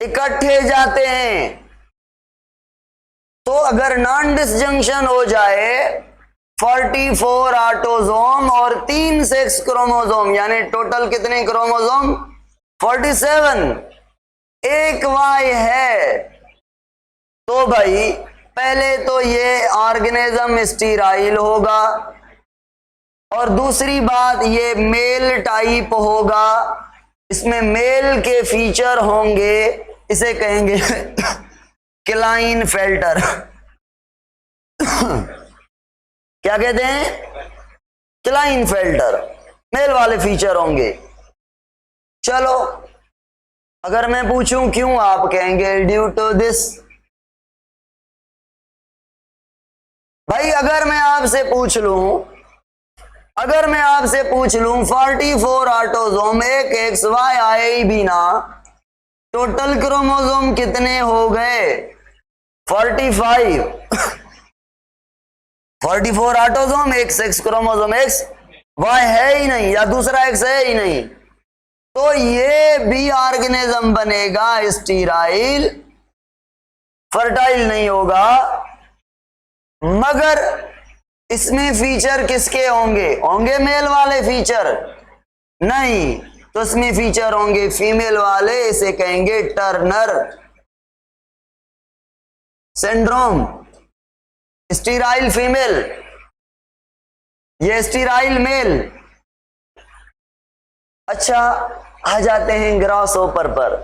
इकट्ठे जाते हैं। तो अगर नॉन डिसजंक्शन हो जाए 44 ऑटोसोम और 3 सेक्स क्रोमोसोम, यानी टोटल कितने क्रोमोसोम? 47, एक वाई है, तो भाई पहले तो ये ऑर्गेनिज्म स्टीराइल होगा और दूसरी बात ये मेल टाइप होगा। इसमें मेल के फीचर होंगे, इसे कहेंगे क्लाइन फेल्टर। क्या कहते हैं? क्लाइन फेल्टर, मेल वाले फीचर होंगे। चलो अगर मैं पूछूं क्यों, आप कहेंगे ड्यू टू दिस। भाई अगर मैं आपसे पूछ लूं 44 ऑटोसोम, एक एक्स वाई आए ही बिना, टोटल क्रोमोसोम कितने हो गए? 45। 44 ऑटोसोम, एक सेक्स क्रोमोसोम, एक्स वाई है ही नहीं या दूसरा एक्स है ही नहीं, तो ये भी ऑर्गेनिज्म बनेगा स्टीराइल, फर्टाइल नहीं होगा। मगर इसमें फीचर किसके होंगे? होंगे मेल वाले फीचर? नहीं, तो इसमें फीचर होंगे फीमेल वाले, इसे कहेंगे टर्नर सिंड्रोम। स्टीराइल फीमेल, ये स्टीराइल मेल। अच्छा, आ जाते हैं ग्रास ओपर पर।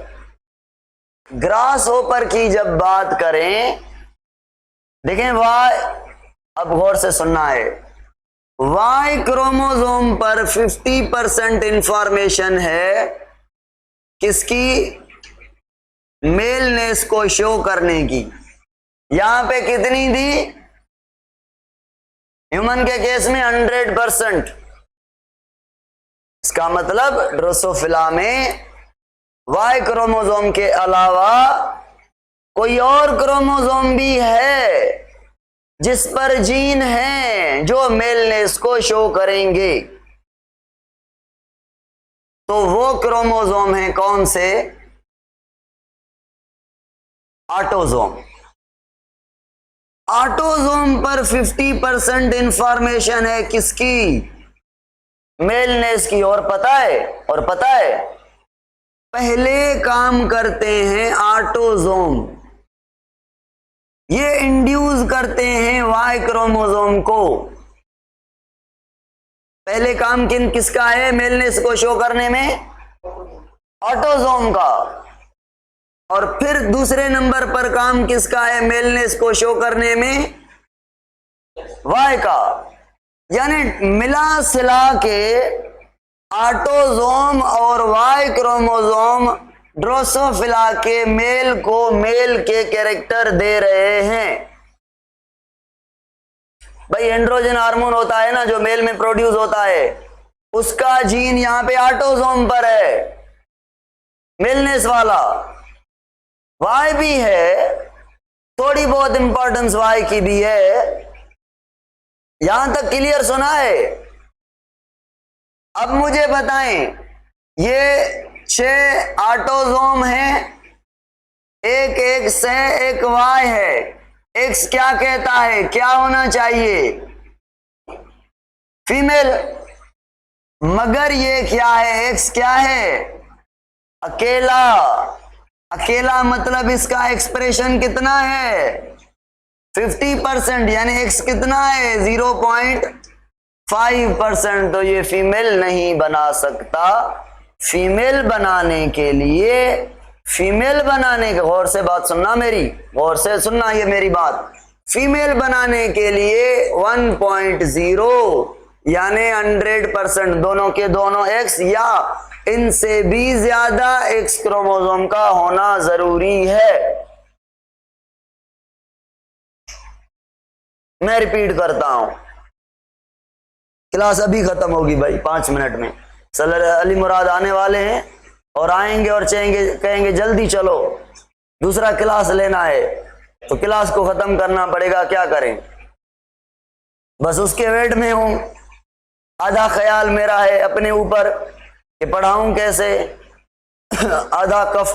ग्रास ओपर की जब बात करें, देखें वाई, अब गौर से सुनना है, वाई क्रोमोसोम पर 50% इंफॉर्मेशन है किसकी, मेलनेस को शो करने की। यहां पे कितनी थी, ह्यूमन के केस में 100%। इसका मतलब ड्रोसोफिला में वाई क्रोमोसोम के अलावा कोई और क्रोमोसोम भी है जिस पर जीन है जो मेलनेस को शो करेंगे। तो वो क्रोमोसोम है कौन से, ऑटोसोम। ऑटोसोम पर 50% इंफॉर्मेशन है किसकी, मेलनेस की। और पता है पहले काम करते हैं ऑटोसोम, ये इंड्यूस करते हैं वाई क्रोमोसोम को। पहले काम किसका है मेलनेस को शो करने में, ऑटोसोम का। और फिर दूसरे नंबर पर काम किसका है मेलनेस को शो करने में, वाई का। यानी मिला सिला के ऑटोसोम और वाई क्रोमोसोम ड्रोसोफिला के मेल को मेल के कैरेक्टर दे रहे हैं। भाई एंड्रोजन हार्मोन होता है ना जो मेल में प्रोड्यूस होता है, उसका जीन यहां पे ऑटोसोम पर है, मेलनेस वाला। वाई भी है, थोड़ी बहुत इंपॉर्टेंस वाई की भी है। यहां तक क्लियर सुना है। अब मुझे बताएं, ये 6 ऑटोसोम हैं, एक एक्स है एक वाई है। एक्स क्या कहता है, क्या होना चाहिए, फीमेल। मगर ये क्या है, एक्स क्या है, अकेला। अकेला मतलब इसका एक्सप्रेशन कितना है, 50%। यानी एक्स कितना है, 0.5%। तो ये फीमेल नहीं बना सकता। फीमेल बनाने के लिए, फीमेल बनाने के, गौर से बात सुनना मेरी, गौर से सुनना ये मेरी बात। फीमेल बनाने के लिए 1.0 यानी 100% दोनों के दोनों एक्स या इनसे भी ज्यादा एक्स क्रोमोसोम का होना जरूरी है। मैं रिपीट करता हूं, क्लास अभी खत्म होगी भाई 5 मिनट में। सर अली मुराद आने वाले हैं और आएंगे और कहेंगे जल्दी चलो, दूसरा क्लास लेना है, तो क्लास को खत्म करना पड़ेगा, क्या करें। बस उसके वेट में हूं। आधा ख्याल मेरा है अपने ऊपर कि पढ़ाऊं कैसे, आधा कफ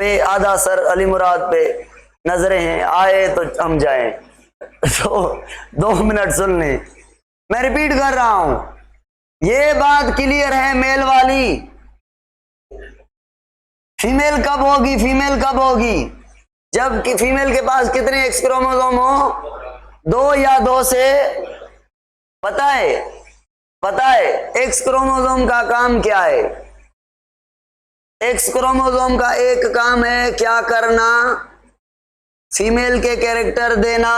पे आधा सर अली मुराद पे नजरें हैं, आए तो हम जाएं। तो 2 मिनट सुन लें, मैं रिपीट कर रहा हूं। ये बात क्लियर है मेल वाली। फीमेल कब होगी, फीमेल कब होगी, जब कि फीमेल के पास कितने एक्स क्रोमोसोम हो, 2 या 2 से। पता है एक्स क्रोमोसोम का काम क्या है, एक्स क्रोमोसोम का एक काम है क्या करना, फीमेल के कैरेक्टर देना।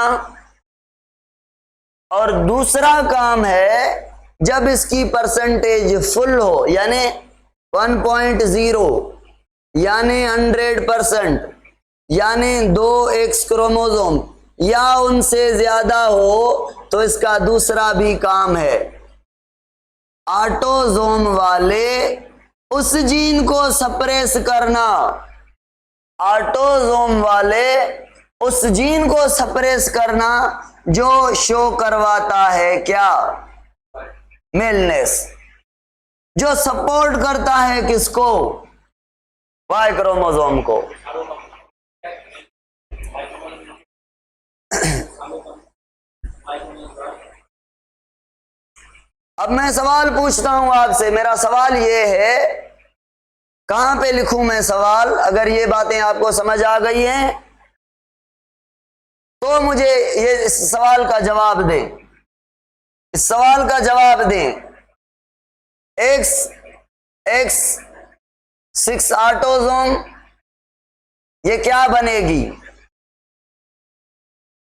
और दूसरा काम है जब इसकी परसेंटेज फुल हो, यानी 1.0 यानी 100%, यानी 2 एक्स क्रोमोसोम या उनसे ज्यादा हो, तो इसका दूसरा भी काम है। ऑटोसोम वाले उस जीन को सप्रेस करना, ऑटोसोम वाले उस जीन को सप्रेस करना जो शो करवाता है क्या, मेलनेस, जो सपोर्ट करता है किसको, वाई क्रोमोसोम को। अब मैं सवाल पूछता हूं आपसे, मेरा सवाल यह है कहां पे लिखूं मैं सवाल? अगर ये बातें आपको समझ आ गई हैं तो मुझे ये इस सवाल का जवाब दें, इस सवाल का जवाब दें। एक्स 6 ऑटोसोम ये क्या बनेगी?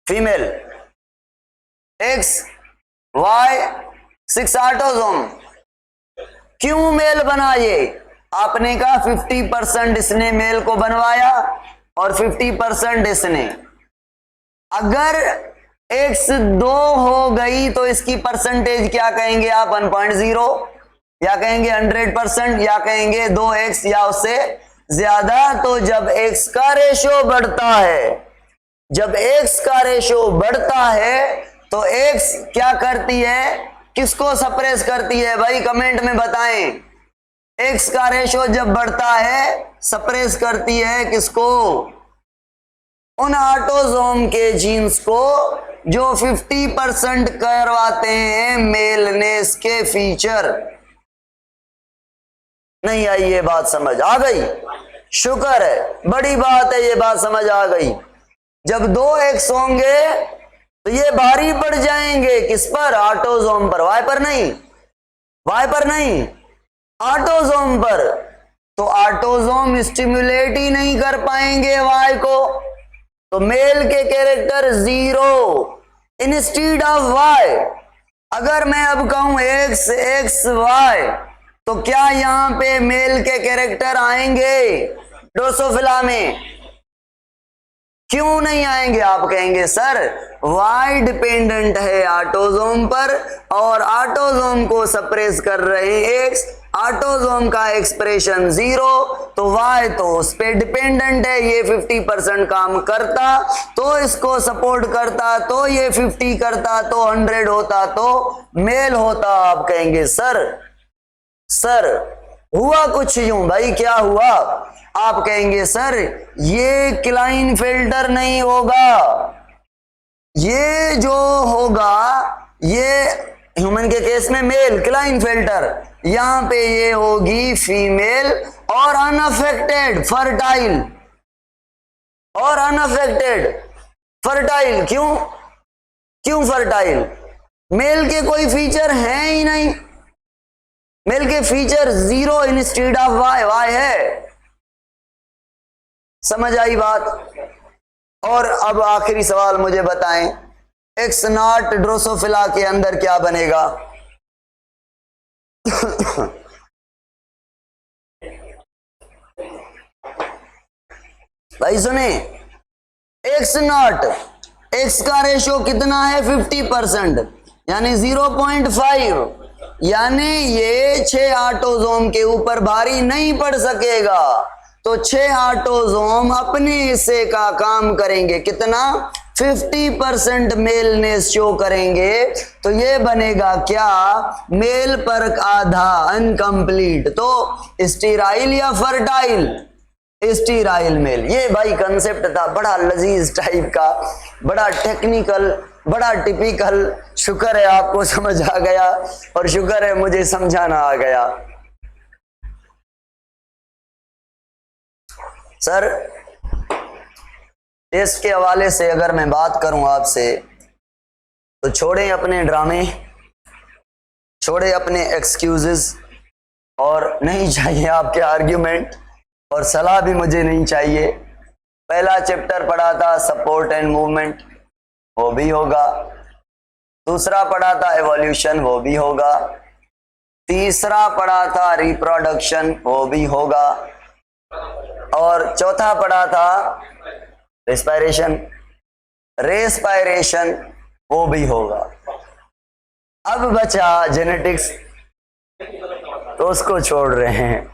फीमेल। एक्स वाई 6 ऑटोसोम क्यों मेल बना? ये आपने कहा 50% इसने मेल को बनवाया और 50% इसने। अगर एक्स 2 हो गई तो इसकी परसेंटेज क्या कहेंगे आप? 1.0 या कहेंगे 100% या कहेंगे 2x या उससे ज्यादा। तो जब x का रेशो बढ़ता है, जब x का रेशो बढ़ता है तो x क्या करती है? किसको सप्रेस करती है भाई? कमेंट में बताएं। x का रेशो जब बढ़ता है सप्रेस करती है किसको? उन ऑटोसोम के जीन्स को जो 50% करवाते हैं मेलनेस के फीचर। नहीं आई ये बात समझ आ गई? शुक्र है, बड़ी बात है, ये बात समझ आ गई। जब 2 एक्स होंगे तो ये भारी पड़ जाएंगे किस पर? ऑटोसोम पर, वाई पर नहीं, वाई पर नहीं, ऑटोसोम पर। तो ऑटोसोम स्टिमुलेट ही नहीं कर पाएंगे वाई को, तो मेल के कैरेक्टर 0 इंस्टीड ऑफ वाई। अगर मैं अब कहूं एक्स वाई तो क्या यहां पे मेल के कैरेक्टर आएंगे ड्रोसोफिला में? क्यों नहीं आएंगे? आप कहेंगे सर वाई डिपेंडेंट है ऑटोसोम पर और ऑटोसोम को सप्रेस कर रहे हैं एक्स, ऑटोसोम का एक्सप्रेशन 0, तो वाई तो उस पे डिपेंडेंट है। ये 50% काम करता तो इसको सपोर्ट करता, तो ये 50 करता तो 100 होता, तो मेल होता। आप कहेंगे सर हुआ कुछ यूं भाई, क्या हुआ? आप कहेंगे सर ये क्लाइनफेल्टर नहीं होगा, ये जो होगा ये ह्यूमन के केस में मेल क्लाइनफेल्टर, यहां पे ये होगी फीमेल और अनअफेक्टेड फर्टाइल, और अनअफेक्टेड फर्टाइल। क्यों फर्टाइल? मेल के कोई फीचर हैं ही नहीं, मेल के फीचर 0 इंस्टीड ऑफ वाई है। समझ आई बात? और अब आखिरी सवाल मुझे बताएं, एक्स नॉट ड्रोसोफिला के अंदर क्या बनेगा? भाई सुने, एक्स नॉट, एक्स का रेशो कितना है? 50%, यानी 0.5, यानी ये 6 ऑटोसोम के ऊपर भारी नहीं पड़ सकेगा। तो 6 ऑटोसोम अपने हिस्से का काम करेंगे, कितना? 50% मेलनेस शो करेंगे। तो ये बनेगा क्या? मेल पर आधा, अनकंप्लीट। तो स्टीराइल या फर्टाइल? Sterile mail. ये भाई कंसेप्ट था, बड़ा लजीज टाइप का, बड़ा टेक्निकल, बड़ा टिपिकल। शुक्र है आपको समझ आ गया और शुक्र है मुझे समझाना आ गया। सर टेस्ट के हवाले से अगर मैं बात करूं आपसे तो छोड़ें अपने ड्रामे, छोड़ें अपने एक्सक्यूजेस, और नहीं चाहिए आपके आर्ग्यूमेंट, और सलाह भी मुझे नहीं चाहिए। पहला चैप्टर पढ़ा था सपोर्ट एंड मूवमेंट, वो भी होगा। दूसरा पढ़ा था एवोल्यूशन, वो भी होगा। तीसरा पढ़ा था रिप्रोडक्शन, वो भी होगा। और चौथा पढ़ा था रेस्पायरेशन, वो भी होगा। अब बचा जेनेटिक्स, तो उसको छोड़ रहे हैं,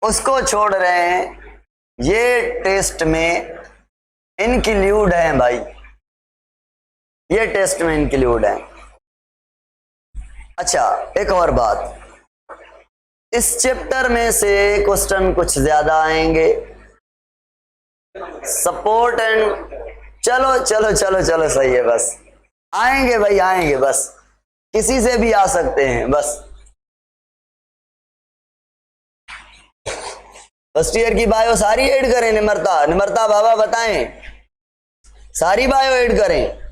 उसको छोड़ रहे हैं। ये टेस्ट में इंक्लूड है भाई, ये टेस्ट में इंक्लूड है। अच्छा एक और बात, इस चैप्टर में से क्वेश्चन कुछ ज्यादा आएंगे। सपोर्ट एंड चलो चलो चलो चलो सही है, बस आएंगे भाई आएंगे, बस किसी से भी आ सकते हैं बस। फर्स्ट ईयर की बायो सारी ऐड करें? निमरता, निमरता बाबा बताएं, सारी बायो ऐड करें?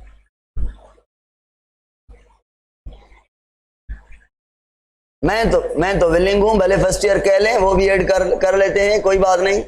मैं तो विलिंग हूं, भले फर्स्ट ईयर कह लें, वो भी ऐड कर लेते हैं, कोई बात नहीं।